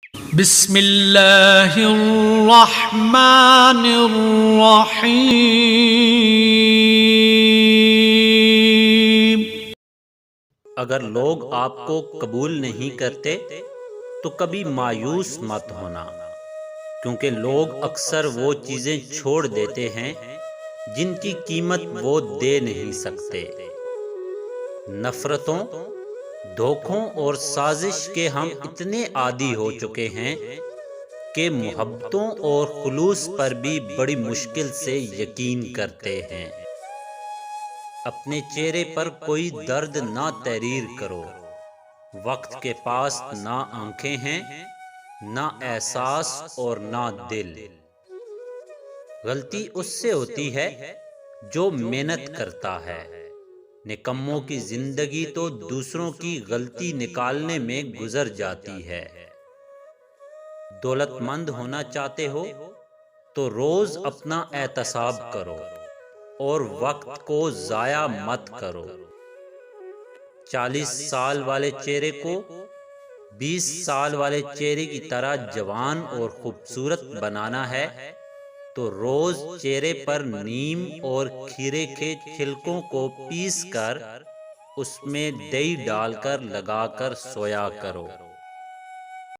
بسم اللہ الرحمن الرحیم۔ اگر لوگ آپ کو قبول نہیں کرتے تو کبھی مایوس مت ہونا، کیونکہ لوگ اکثر وہ چیزیں چھوڑ دیتے ہیں جن کی قیمت وہ دے نہیں سکتے۔ نفرتوں، دھوکوں اور سازش کے ہم اتنے عادی ہو چکے ہیں کہ محبتوں اور خلوص پر بھی بڑی مشکل سے یقین کرتے ہیں۔ اپنے چہرے پر کوئی درد نہ تحریر کرو، وقت کے پاس نہ آنکھیں ہیں، نہ احساس اور نہ دل۔ غلطی اس سے ہوتی ہے جو محنت کرتا ہے، نکموں کی زندگی تو دوسروں کی غلطی نکالنے میں گزر جاتی ہے۔ دولت مند ہونا چاہتے ہو تو روز اپنا احتساب کرو اور وقت کو ضائع مت کرو۔ 40 سال والے چہرے کو 20 سال والے چہرے کی طرح جوان اور خوبصورت بنانا ہے تو روز چہرے پر نیم اور کھیرے کے چھلکوں کو پیس کر اس میں دہی ڈال کر لگا کر سویا کرو۔